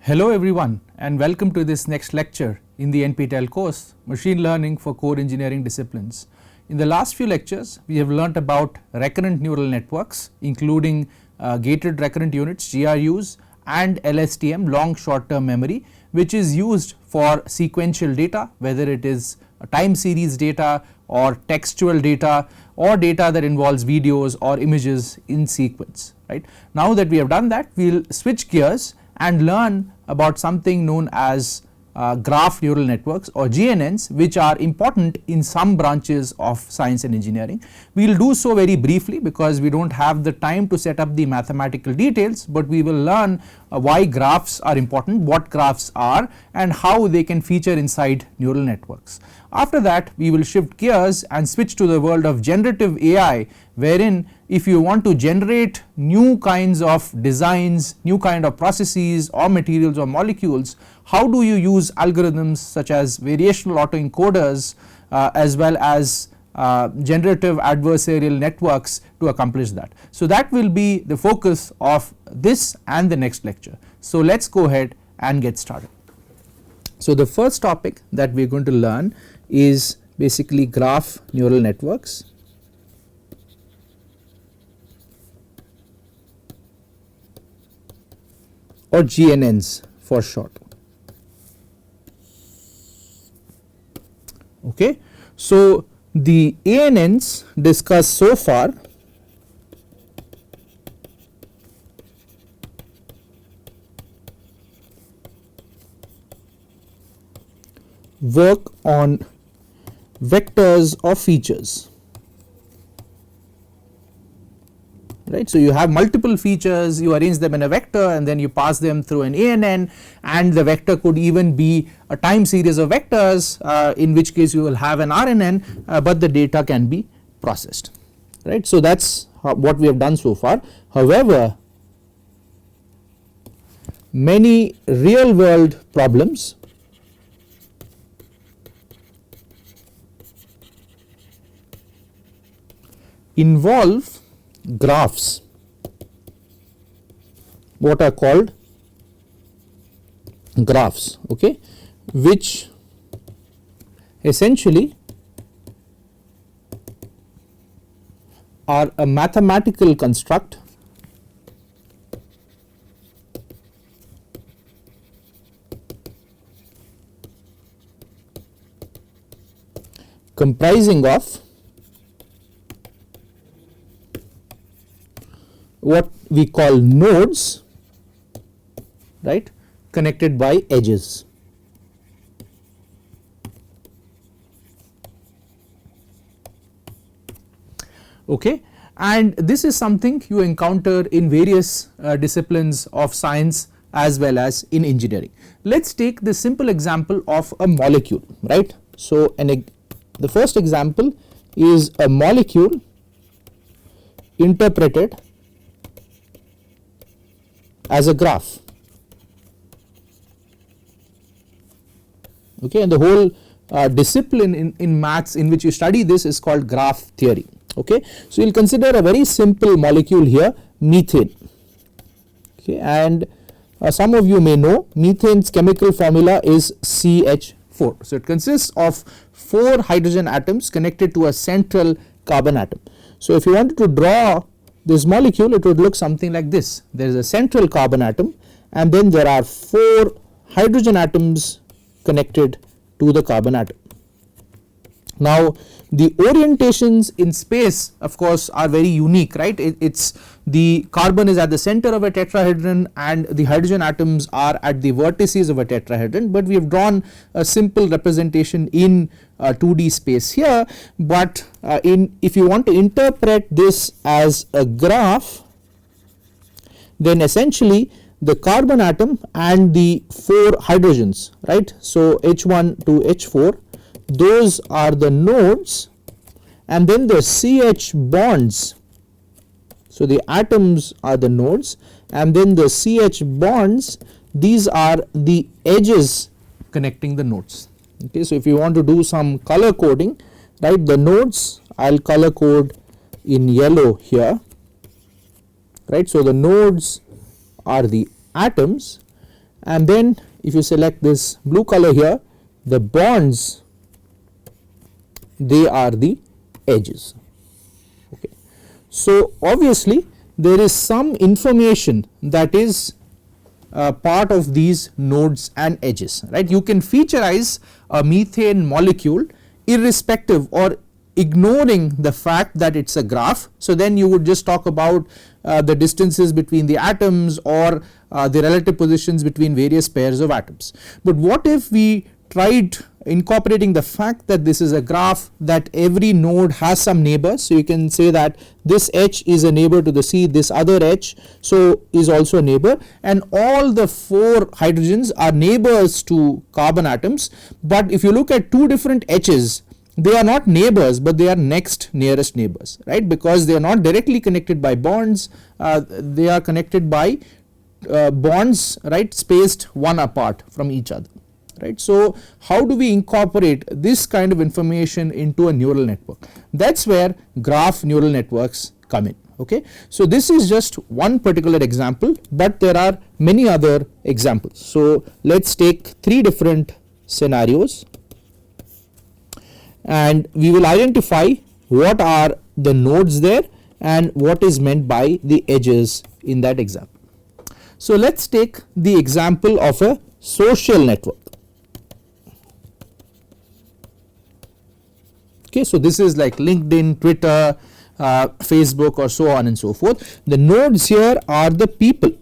Hello everyone and welcome to this next lecture in the NPTEL course Machine Learning for Core Engineering Disciplines. In the last few lectures we have learnt about recurrent neural networks including gated recurrent units GRUs and LSTM, long short term memory, which is used for sequential data, whether it is time series data or textual data or data that involves videos or images in sequence, right. Now that we have done that, we will switch gears and learn about something known as graph neural networks or GNNs, which are important in some branches of science and engineering. We will do so very briefly because we do not have the time to set up the mathematical details, but we will learn why graphs are important, what graphs are and how they can feature inside neural networks. After that we will shift gears and switch to the world of generative AI, wherein if you want to generate new kinds of designs, new kind of processes or materials or molecules, how do you use algorithms such as variational autoencoders as well as generative adversarial networks to accomplish that. So that will be the focus of this and the next lecture. So let us go ahead and get started. So the first topic that we are going to learn is basically graph neural networks. Or GNNs for short. Okay. So the ANNs discussed so far work on vectors of features, right. So you have multiple features, you arrange them in a vector and then you pass them through an ANN, and the vector could even be a time series of vectors, in which case you will have an RNN, but the data can be processed, right. So that is what we have done so far. However, many real world problems involve graphs, what are called graphs, okay, which essentially are a mathematical construct comprising of what we call nodes, right, connected by edges. Okay. And this is something you encounter in various disciplines of science as well as in engineering. Let us take the simple example of a molecule, right. So the first example is a molecule interpreted as a graph, okay, and the whole discipline in maths in which you study this is called graph theory, okay. So you will consider a very simple molecule here, methane, okay, and some of you may know methane's chemical formula is CH4. So it consists of 4 hydrogen atoms connected to a central carbon atom. So if you wanted to draw this molecule, it would look something like this. There is a central carbon atom and then there are 4 hydrogen atoms connected to the carbon atom. Now the orientations in space of course are very unique, right. It's the carbon is at the center of a tetrahedron and the hydrogen atoms are at the vertices of a tetrahedron, but we have drawn a simple representation in 2D space here. But if you want to interpret this as a graph, then essentially the carbon atom and the 4 hydrogens, right. So H1 to H4, those are the nodes, and then the CH bonds, so the atoms are the nodes, and then the CH bonds, these are the edges connecting the nodes, okay. So if you want to do some color coding, right, the nodes I will color code in yellow here, right. So the nodes are the atoms and then if you select this blue color here, the bonds, they are the edges. Okay. So obviously there is some information that is part of these nodes and edges, right. You can featureize a methane molecule irrespective or ignoring the fact that it is a graph. So then you would just talk about the distances between the atoms or the relative positions between various pairs of atoms. But what if we tried incorporating the fact that this is a graph, that every node has some neighbors. So you can say that this H is a neighbor to the C, this other H so is also a neighbor, and all the 4 hydrogens are neighbors to carbon atoms. But if you look at 2 different H's, they are not neighbors but they are next nearest neighbors, right, because they are not directly connected by bonds, they are connected by bonds, right, spaced one apart from each other, right. So how do we incorporate this kind of information into a neural network? That is where graph neural networks come in. Okay. So this is just one particular example, but there are many other examples. So let us take 3 different scenarios and we will identify what are the nodes there and what is meant by the edges in that example. So let us take the example of a social network. Okay, so this is like LinkedIn, Twitter, Facebook or so on and so forth. The nodes here are the people,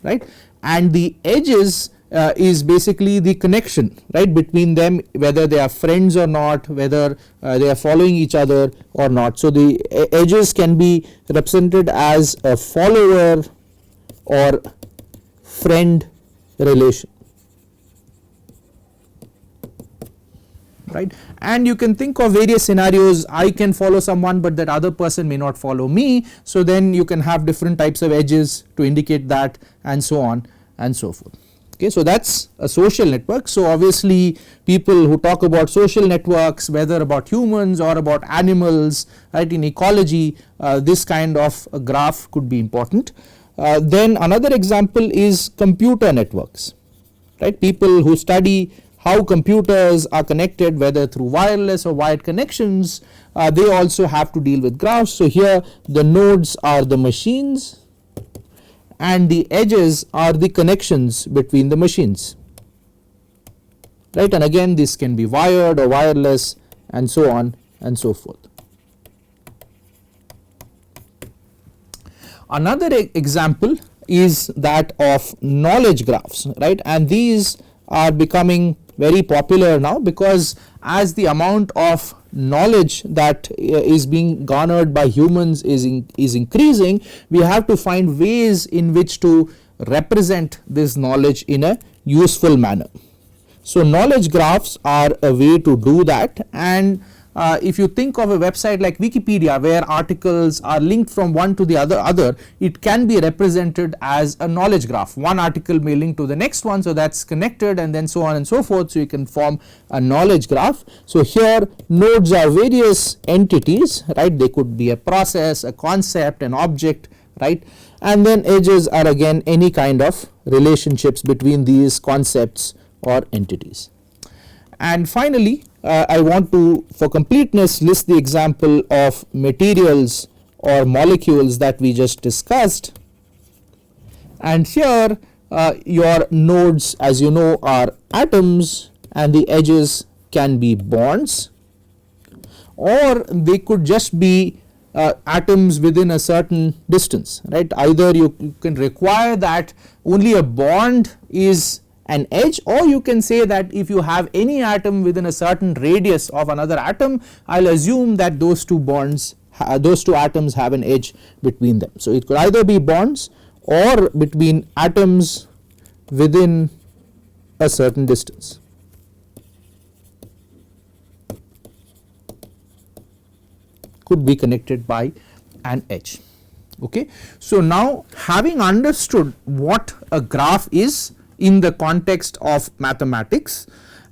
right, and the edges is basically the connection, right, between them, whether they are friends or not, whether they are following each other or not. So the edges can be represented as a follower or friend relation, right, and you can think of various scenarios. I can follow someone but that other person may not follow me, so then you can have different types of edges to indicate that and so on and so forth. Okay, so that is a social network. So obviously people who talk about social networks, whether about humans or about animals, right, in ecology, this kind of a graph could be important. Then another example is computer networks, right, people who study how computers are connected, whether through wireless or wired connections, they also have to deal with graphs. So here the nodes are the machines and the edges are the connections between the machines, right, and again this can be wired or wireless and so on and so forth. Another example is that of knowledge graphs, right, and these are becoming very popular now because as the amount of knowledge that is being garnered by humans is increasing, we have to find ways in which to represent this knowledge in a useful manner. So knowledge graphs are a way to do that, and if you think of a website like Wikipedia where articles are linked from one to the other, it can be represented as a knowledge graph. One article may link to the next one, so that is connected and then so on and so forth, so you can form a knowledge graph. So here nodes are various entities, right, they could be a process, a concept, an object, right, and then edges are again any kind of relationships between these concepts or entities. And finally I want to, for completeness, list the example of materials or molecules that we just discussed, and here your nodes, as you know, are atoms and the edges can be bonds, or they could just be atoms within a certain distance, right. Either you can require that only a bond is an edge, or you can say that if you have any atom within a certain radius of another atom, I will assume that those two bonds, those two atoms have an edge between them. So it could either be bonds or between atoms within a certain distance. Could be connected by an edge. Okay. So now, having understood what a graph is in the context of mathematics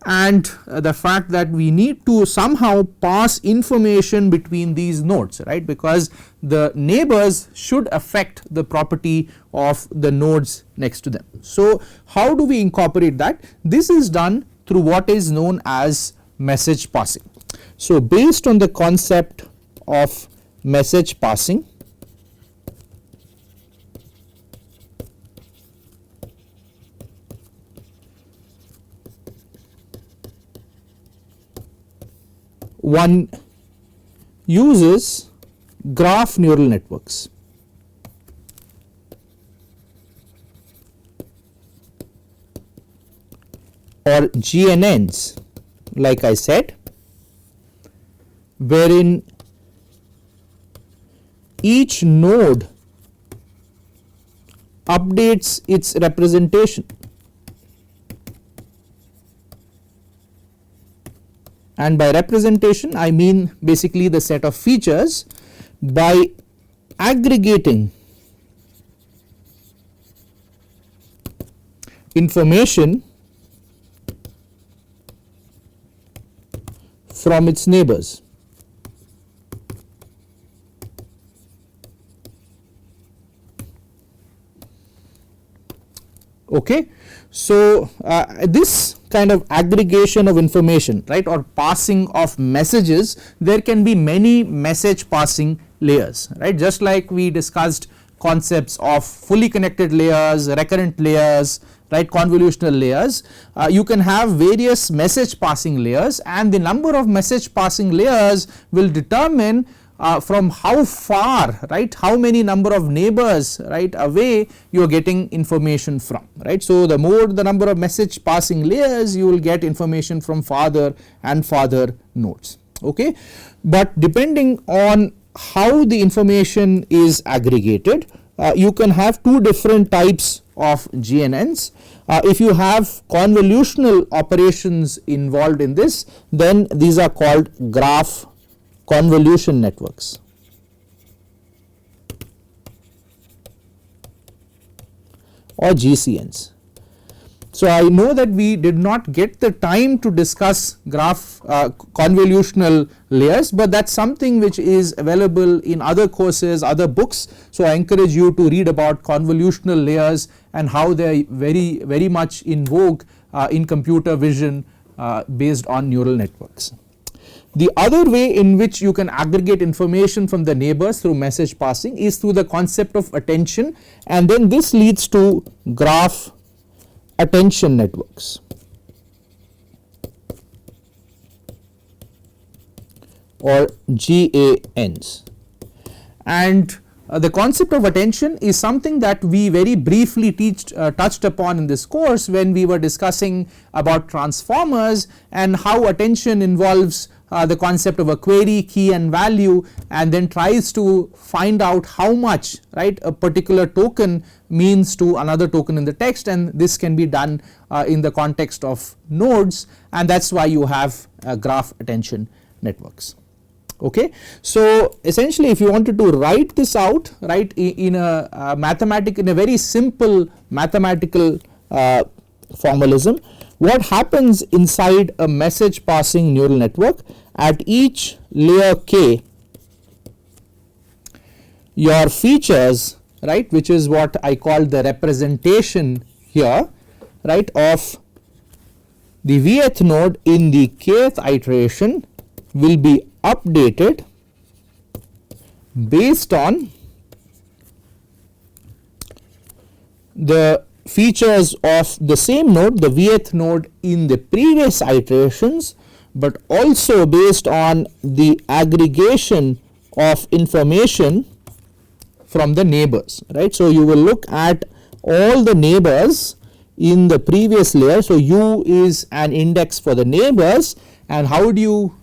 and the fact that we need to somehow pass information between these nodes, right, because the neighbors should affect the property of the nodes next to them. So how do we incorporate that? This is done through what is known as message passing. So based on the concept of message passing, one uses graph neural networks. Or GNNs, like I said, wherein each node updates its representation, and by representation I mean basically the set of features, by aggregating information from its neighbors. Okay. So this kind of aggregation of information, right, or passing of messages, there can be many message passing layers, right, just like we discussed concepts of fully connected layers, recurrent layers, right, convolutional layers. You can have various message passing layers, and the number of message passing layers will determine from how far, right, how many number of neighbors, right, away you are getting information from, right. So the more the number of message passing layers, you will get information from farther and farther nodes. Okay. But depending on how the information is aggregated, you can have two different types of GNNs. If you have convolutional operations involved in this, then these are called graph convolution networks. Or GCNs. So I know that we did not get the time to discuss graph convolutional layers, but that's something which is available in other courses, other books. So I encourage you to read about convolutional layers and how they are very much in vogue in computer vision based on neural networks. The other way in which you can aggregate information from the neighbors through message passing is through the concept of attention, and then this leads to graph attention networks. Or GANs. And the concept of attention is something that we very briefly touched upon in this course when we were discussing about transformers and how attention involves the concept of a query, key and value, and then tries to find out how much, right, a particular token means to another token in the text, and this can be done in the context of nodes, and that's why you have graph attention networks. Okay. So essentially if you wanted to write this out, right, in a very simple mathematical formalism, what happens inside a message passing neural network, at each layer k, your features, right, which is what I call the representation here, right, of the vth node in the kth iteration will be updated based on the features of the same node, the vth node in the previous iterations, but also based on the aggregation of information from the neighbors, right. So you will look at all the neighbors in the previous layer. So U is an index for the neighbors, and how do you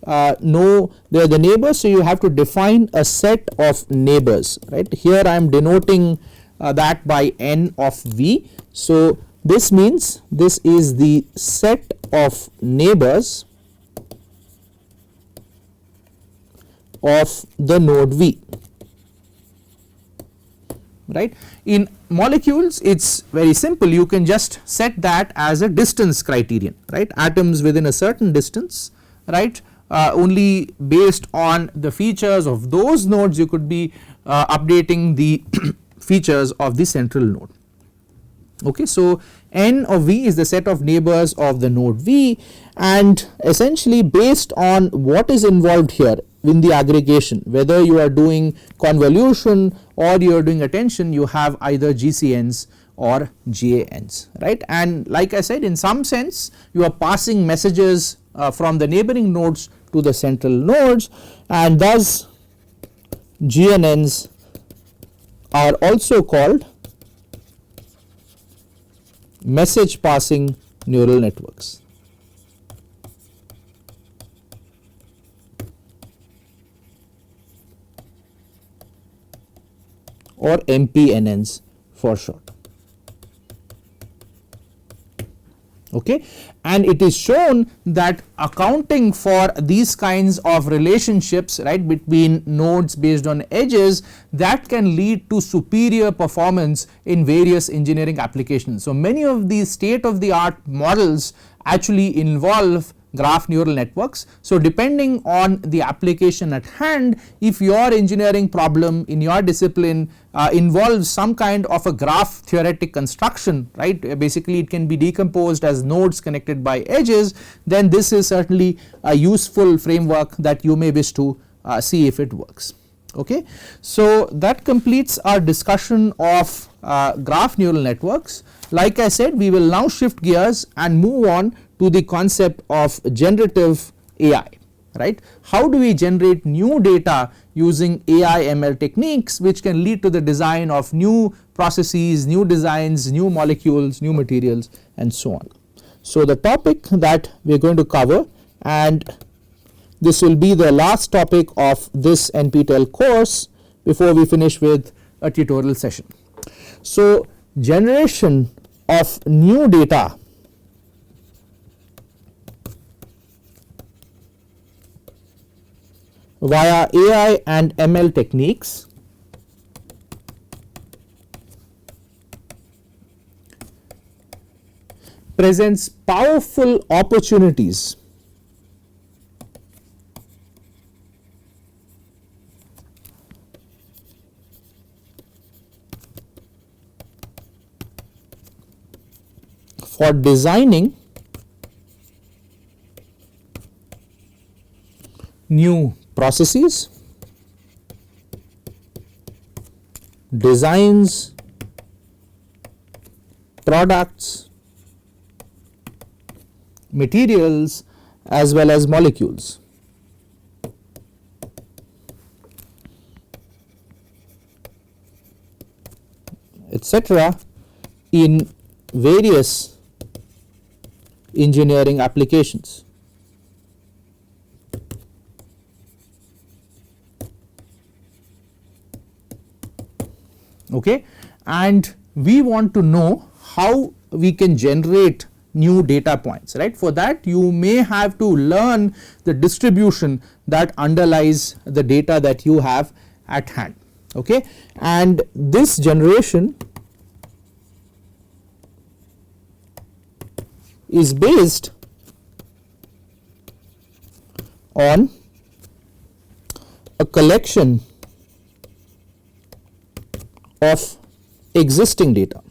know they are the neighbors? So you have to define a set of neighbors, right. Here I am denoting that by n of v. So this means this is the set of neighbors of the node v, right. In molecules, it is very simple, you can just set that as a distance criterion, right, atoms within a certain distance, right, only based on the features of those nodes you could be updating the features of the central node. Okay, so N of V is the set of neighbors of the node V, and essentially based on what is involved here in the aggregation, whether you are doing convolution or you are doing attention, you have either GCNs or GANs, right, and like I said, in some sense you are passing messages from the neighboring nodes to the central nodes, and thus GNNs are also called message passing neural networks. Or MPNNs for short. Okay, and it is shown that accounting for these kinds of relationships, right, between nodes based on edges, that can lead to superior performance in various engineering applications. So many of these state of the art models actually involve graph neural networks. So depending on the application at hand, if your engineering problem in your discipline involves some kind of a graph theoretic construction, right, basically it can be decomposed as nodes connected by edges, then this is certainly a useful framework that you may wish to see if it works. Okay, so that completes our discussion of graph neural networks. Like I said, we will now shift gears and move on to the concept of generative AI, right. How do we generate new data using AI ML techniques which can lead to the design of new processes, new designs, new molecules, new materials, and so on. So the topic that we are going to cover, and this will be the last topic of this NPTEL course before we finish with a tutorial session. So generation of new data via AI and ML techniques presents powerful opportunities for designing new processes, designs, products, materials, as well as molecules. Etc. in various engineering applications. Okay, and we want to know how we can generate new data points, right. For that you may have to learn the distribution that underlies the data that you have at hand. Okay, and this generation is based on a collection of existing data.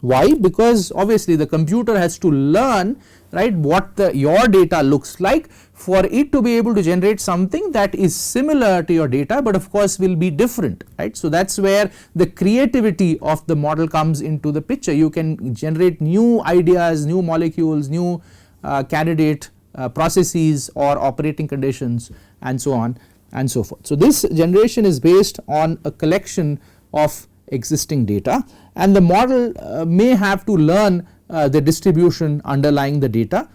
Why? Because obviously the computer has to learn, right, what your data looks like for it to be able to generate something that is similar to your data, but of course will be different, right. So that is where the creativity of the model comes into the picture. You can generate new ideas, new molecules, new candidate processes or operating conditions, and so on and so forth. So this generation is based on a collection of existing data, and the model may have to learn the distribution underlying the data,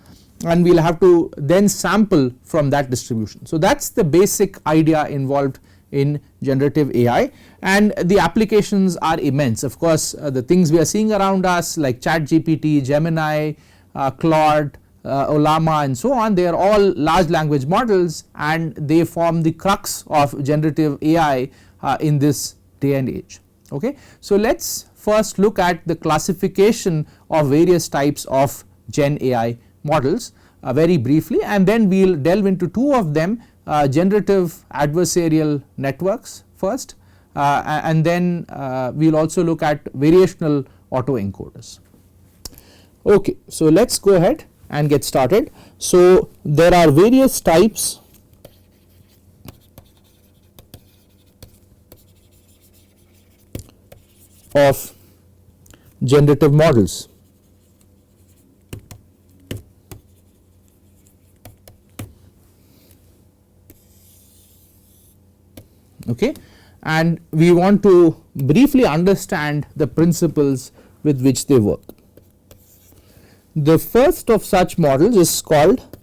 and we will have to then sample from that distribution. So that is the basic idea involved in generative AI, and the applications are immense. Of course the things we are seeing around us like ChatGPT, Gemini, Claude, Olama, and so on, they are all large language models, and they form the crux of generative AI in this day and age. Okay. So let us first look at the classification of various types of Gen AI models very briefly, and then we will delve into two of them, generative adversarial networks first, and then we will also look at variational autoencoders. Okay, so let us go ahead and get started. So there are various types of generative models. Okay, and we want to briefly understand the principles with which they work. The first of such models is called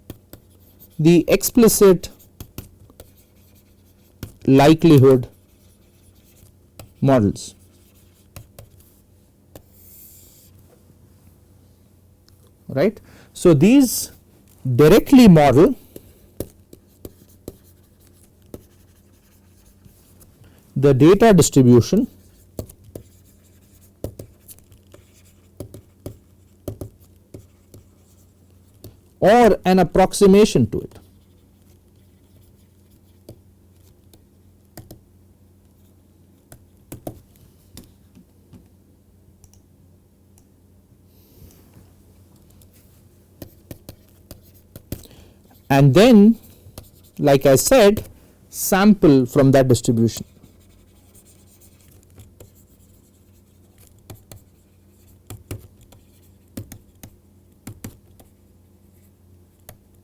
the explicit likelihood models. Right. So these directly model the data distribution or an approximation to it. And then, like I said, sample from that distribution.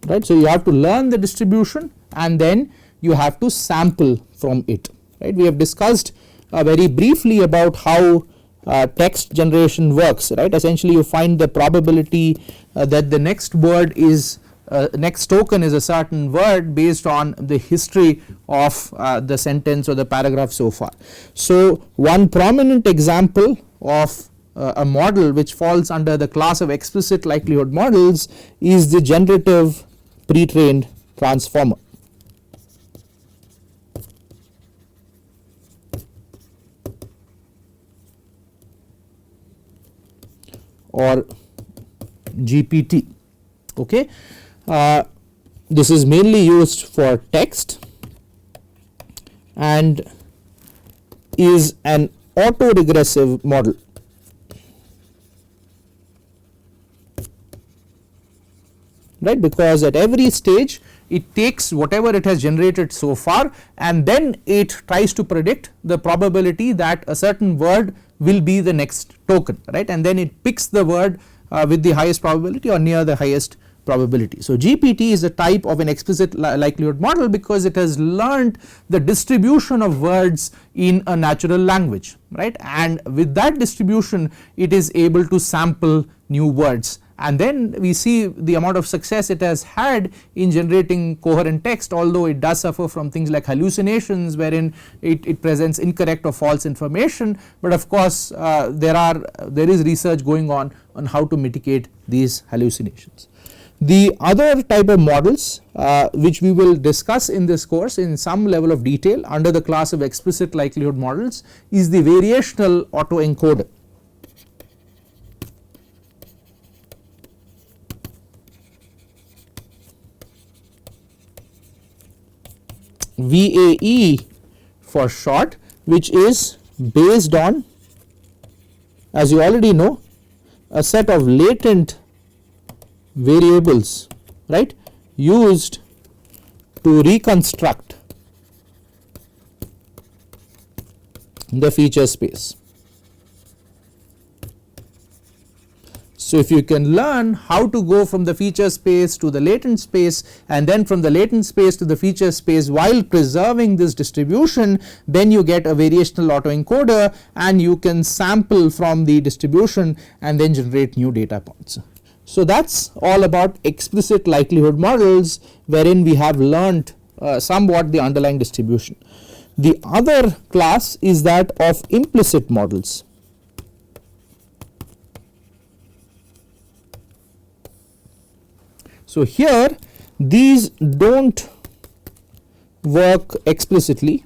Right. So you have to learn the distribution and then you have to sample from it. Right. We have discussed very briefly about how text generation works. Right. Essentially you find the probability that the next word is next token is a certain word based on the history of the sentence or the paragraph so far. So one prominent example of a model which falls under the class of explicit likelihood models is the generative pre-trained transformer. Or GPT. Okay. This is mainly used for text and is an autoregressive model. Right, because at every stage it takes whatever it has generated so far and then it tries to predict the probability that a certain word will be the next token, right, and then it picks the word with the highest probability or near the highest probability. So GPT is a type of an explicit likelihood model because it has learned the distribution of words in a natural language, right, and with that distribution it is able to sample new words. And then we see the amount of success it has had in generating coherent text, although it does suffer from things like hallucinations wherein it presents incorrect or false information, but of course there is research going on how to mitigate these hallucinations. The other type of models which we will discuss in this course in some level of detail under the class of explicit likelihood models is the variational autoencoder. VAE for short, which is based on, as you already know, a set of latent variables, right, used to reconstruct the feature space. So if you can learn how to go from the feature space to the latent space and then from the latent space to the feature space while preserving this distribution, then you get a variational autoencoder and you can sample from the distribution and then generate new data points. So that is all about explicit likelihood models wherein we have learnt somewhat the underlying distribution. The other class is that of implicit models. So here these do not work explicitly,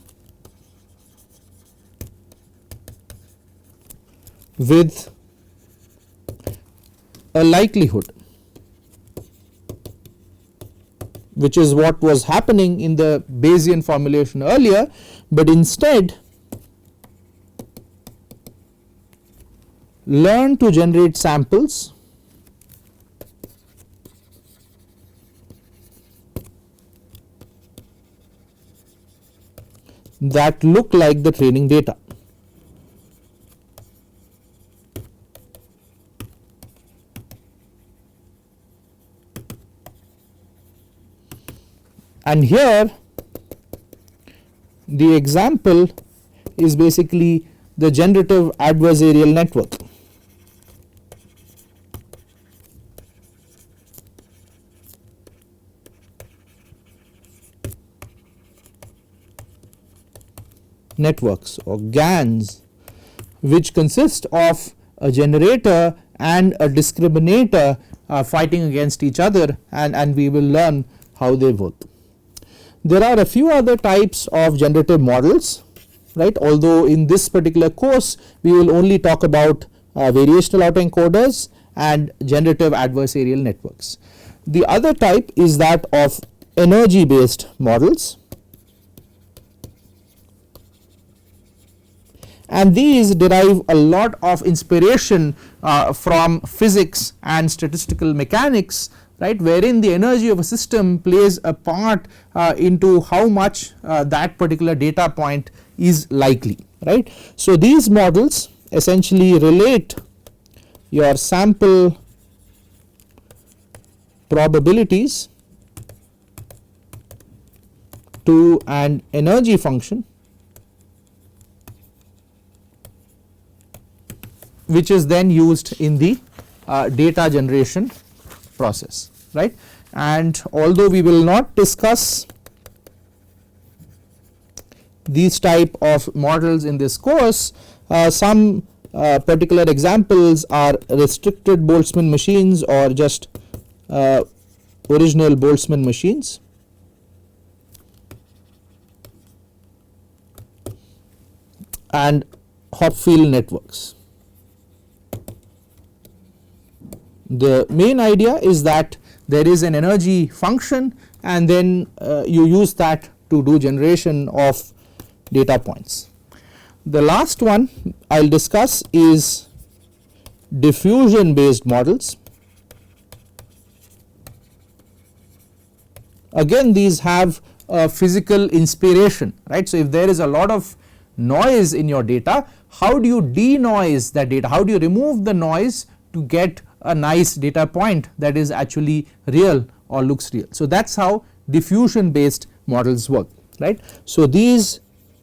with a likelihood, which is what was happening in the Bayesian formulation earlier, but instead learn to generate samples that look like the training data. And here the example is basically the generative adversarial network. Networks or GANs, which consist of a generator and a discriminator fighting against each other, and we will learn how they work. There are a few other types of generative models, right, although in this particular course we will only talk about variational autoencoders and generative adversarial networks. The other type is that of energy based models, and these derive a lot of inspiration from physics and statistical mechanics, right, wherein the energy of a system plays a part into how much that particular data point is likely, right. So these models essentially relate your sample probabilities to an energy function which is then used in the data generation process, right. And although we will not discuss these type of models in this course, some particular examples are restricted Boltzmann machines or just original Boltzmann machines. And Hopfield networks. The main idea is that there is an energy function and then you use that to do generation of data points. The last one I will discuss is diffusion based models. Again, these have a physical inspiration, right. So if there is a lot of noise in your data, how do you denoise that data, how do you remove the noise to get a nice data point that is actually real or looks real. So that is how diffusion based models work, right. So these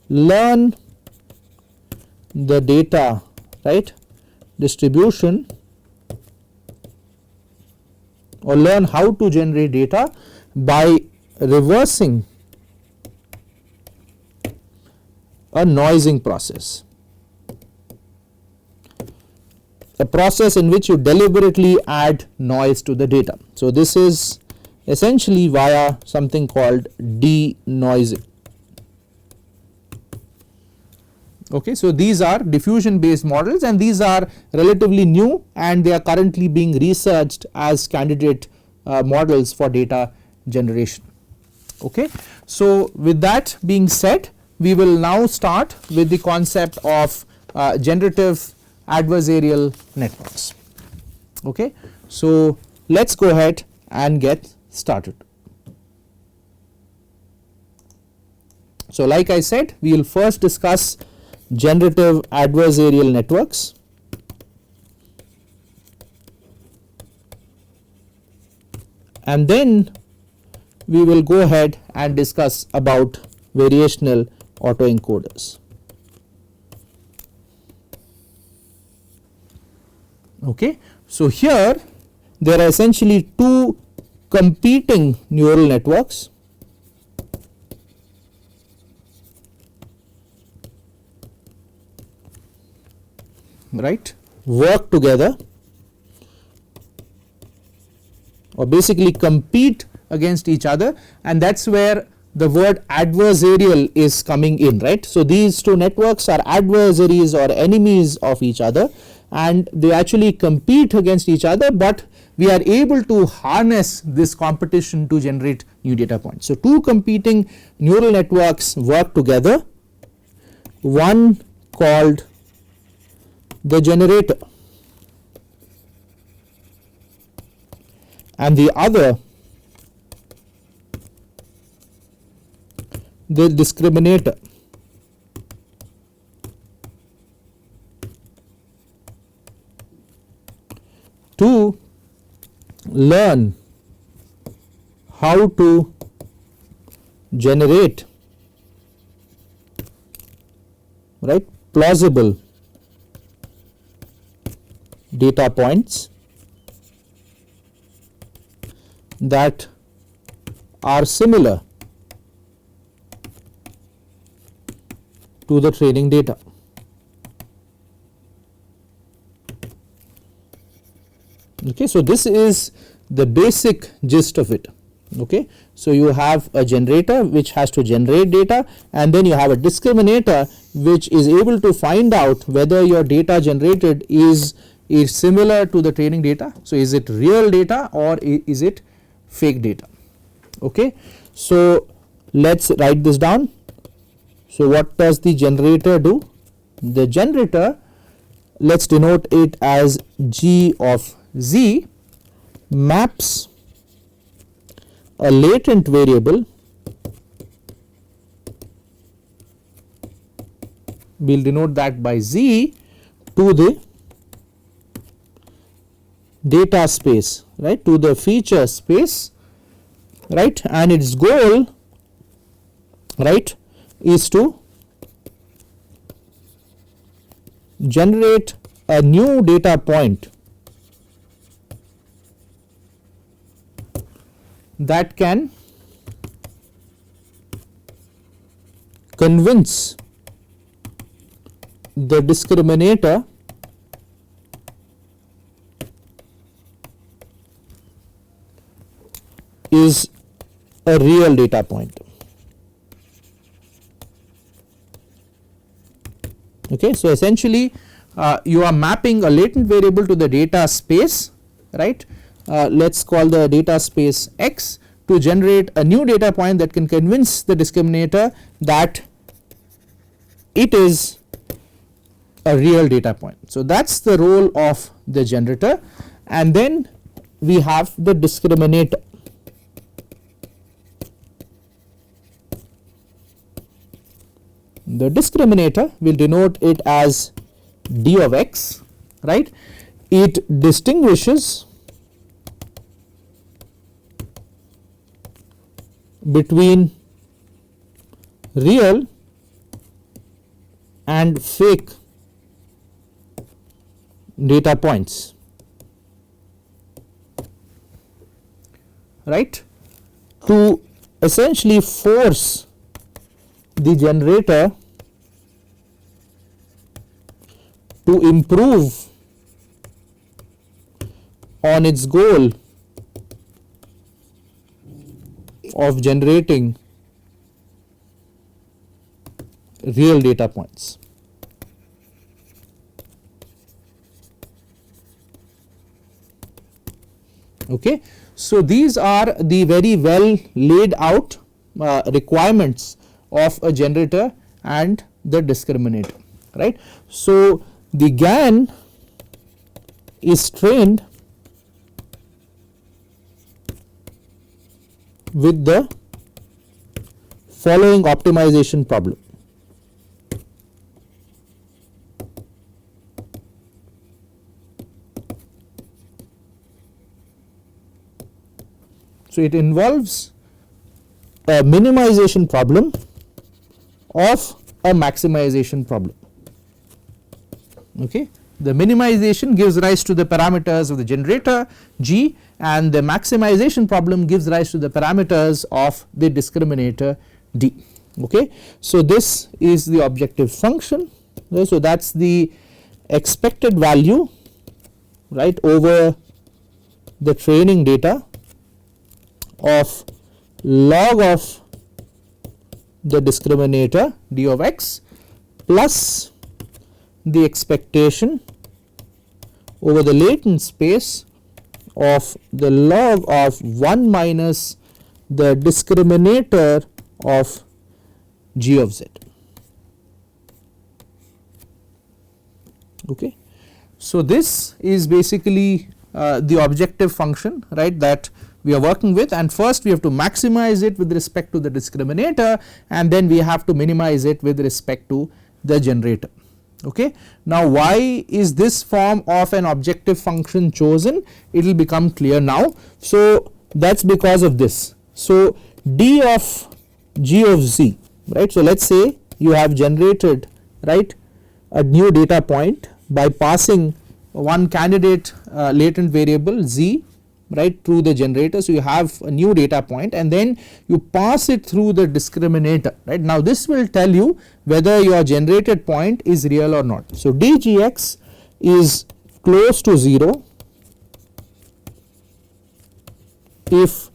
learn the data, right, distribution, or learn how to generate data by reversing a noising process, a process in which you deliberately add noise to the data. So this is essentially via something called denoising. Okay, so these are diffusion based models and these are relatively new and they are currently being researched as candidate models for data generation. Okay, so with that being said, we will now start with the concept of generative adversarial networks. Okay, so let us go ahead and get started. So like I said, we will first discuss generative adversarial networks, and then we will go ahead and discuss about variational autoencoders. Okay, so here there are essentially two competing neural networks, right, work together or basically compete against each other, and that is where the word adversarial is coming in, right. So these two networks are adversaries or enemies of each other, and they actually compete against each other, but we are able to harness this competition to generate new data points. So, two competing neural networks work together, one called the generator and the other the discriminator. To learn how to generate, right, plausible data points that are similar to the training data. Okay, so this is the basic gist of it. Okay, so you have a generator which has to generate data, and then you have a discriminator which is able to find out whether your data generated is similar to the training data. So, is it real data or is it fake data? Okay, so let's write this down. So, what does the generator do? The generator, let's denote it as G of Z, maps a latent variable, we will denote that by Z, to the data space, right, to the feature space, right, and its goal, right, is to generate a new data point that can convince the discriminator is a real data point. Okay, so essentially you are mapping a latent variable to the data space, right. Let's call the data space X to generate a new data point that can convince the discriminator that it is a real data point. So, that is the role of the generator, and then we have the discriminator. The discriminator, we will denote it as d of x, right. It distinguishes between real and fake data points, right, to essentially force the generator to improve on its goal of generating real data points. Okay. So, these are the very well laid out requirements of a generator and the discriminator, right. So, the GAN is trained with the following optimization problem. So, it involves a minimization problem of a maximization problem. Okay. The minimization gives rise to the parameters of the generator G, and the maximization problem gives rise to the parameters of the discriminator D. Okay. So, this is the objective function. Okay. So, that is the expected value, right, over the training data of log of the discriminator d of x plus the expectation over the latent space of the log of 1 minus the discriminator of g of z. Okay. So, this is basically the objective function, right, that we are working with, and first we have to maximize it with respect to the discriminator, and then we have to minimize it with respect to the generator. Okay. Now, why is this form of an objective function chosen? It will become clear now. So, that is because of this. So, d of g of z, right. So, let us say you have generated, right, a new data point by passing one candidate latent variable z, right, through the generator. So, you have a new data point and then you pass it through the discriminator, right. Now, this will tell you whether your generated point is real or not. So, dgx is close to 0 if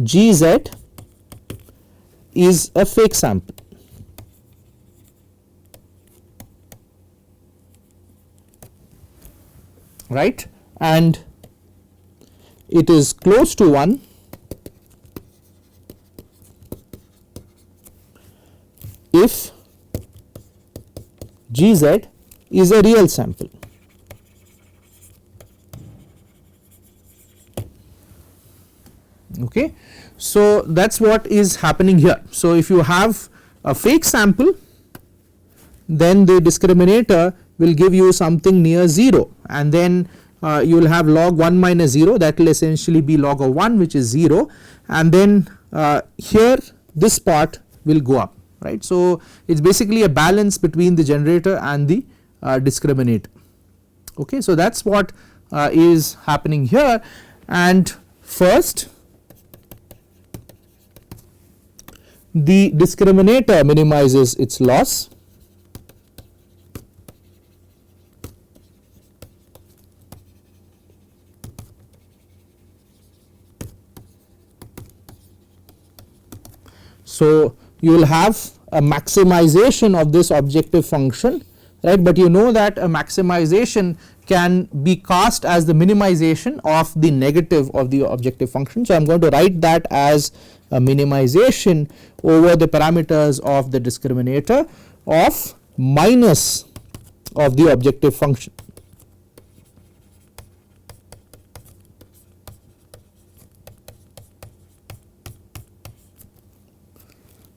gz is a fake sample. Right, and it is close to 1 if gz is a real sample. Okay. So, that is what is happening here. So, if you have a fake sample, then the discriminator will give you something near 0, and then you will have log 1 minus 0, that will essentially be log of 1, which is 0, and then here this part will go up, right. So, it is basically a balance between the generator and the discriminator. Okay. So, that is what is happening here, and first the discriminator minimizes its loss. So, you will have a maximization of this objective function, right, but you know that a maximization can be cast as the minimization of the negative of the objective function. So, I am going to write that as a minimization over the parameters of the discriminator of minus of the objective function.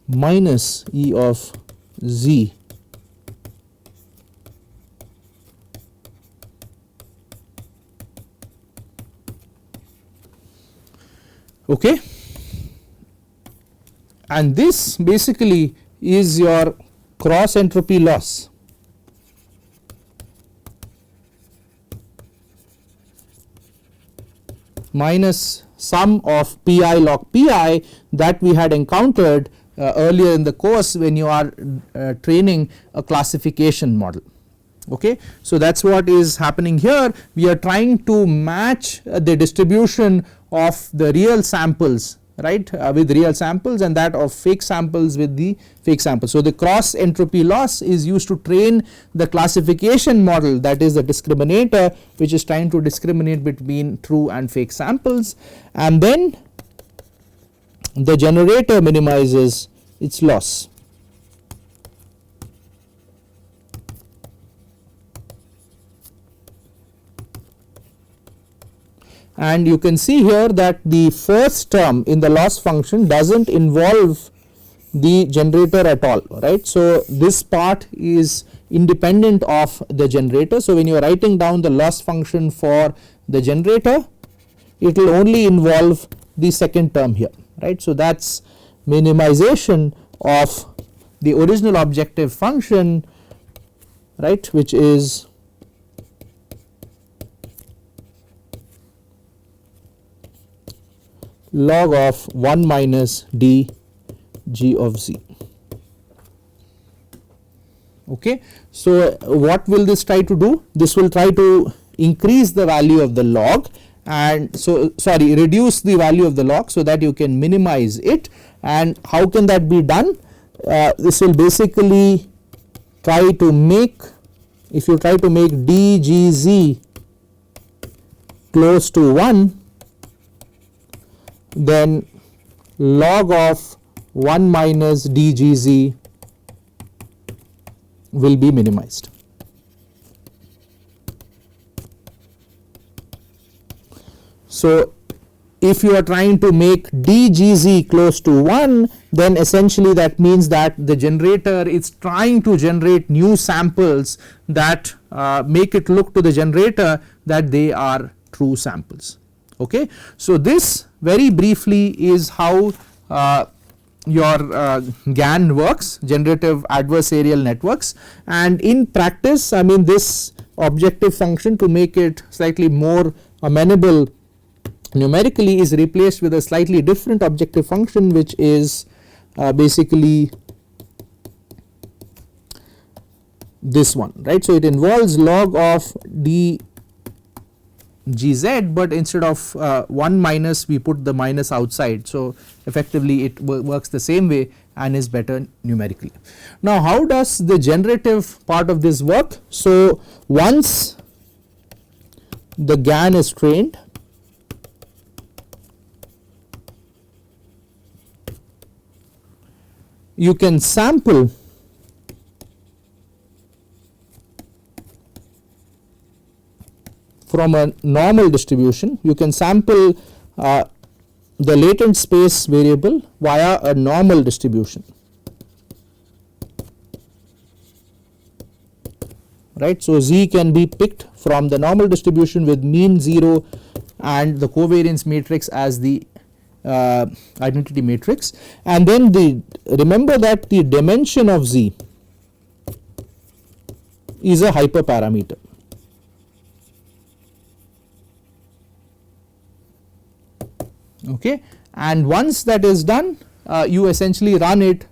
Minus E of z okay, and this basically is your cross entropy loss. Minus sum of pi log pi that we had encountered earlier in the course when you are training a classification model. Okay. So, that is what is happening here. We are trying to match the distribution of the real samples, right, with real samples, and that of fake samples with the fake samples. So, the cross entropy loss is used to train the classification model, that is the discriminator, which is trying to discriminate between true and fake samples, and then the generator minimizes its loss. And you can see here that the first term in the loss function does not involve the generator at all, right. So, this part is independent of the generator. So, when you are writing down the loss function for the generator, it will only involve the second term here, right. So, that is minimization of the original objective function, right, which is log of 1 minus d g of z. Okay. So, what will this try to do? This will try to increase the value of the log, and so reduce the value of the log so that you can minimize it. And how can that be done? This will basically try to make, if you try to make dgz close to 1, then log of 1 minus dgz will be minimized. So if you are trying to make dgz close to 1, then essentially that means that the generator is trying to generate new samples that make it look to the generator that they are true samples. Okay. So this very briefly is how your GAN works, generative adversarial networks, and in practice I mean this objective function, to make it slightly more amenable numerically, is replaced with a slightly different objective function, which is basically this one, right. So it involves log of dgz, but instead of 1 minus we put the minus outside. So effectively it works the same way and is better numerically. Now how does the generative part of this work? So once the GAN is trained, you can sample from a normal distribution, you can sample the latent space variable via a normal distribution, right. So z can be picked from the normal distribution with mean 0 and the covariance matrix as the identity matrix, and then remember that the dimension of z is a hyperparameter. Okay. And once that is done, you essentially run it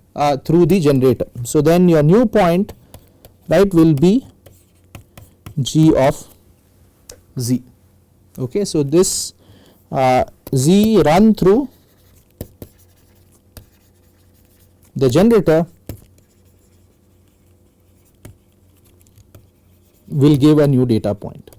through the generator. So then your new point, right, will be g of z. Okay. So this z run through the generator will give a new data point.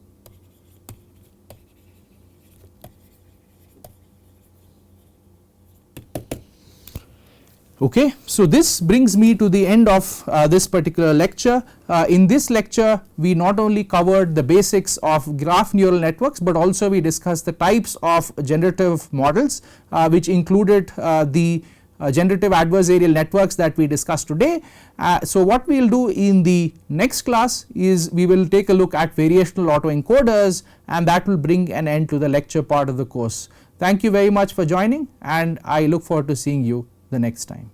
Okay. So this brings me to the end of this particular lecture. In this lecture we not only covered the basics of graph neural networks, but also we discussed the types of generative models which included the generative adversarial networks that we discussed today. So what we will do in the next class is we will take a look at variational autoencoders, and that will bring an end to the lecture part of the course. Thank you very much for joining, and I look forward to seeing you the next time.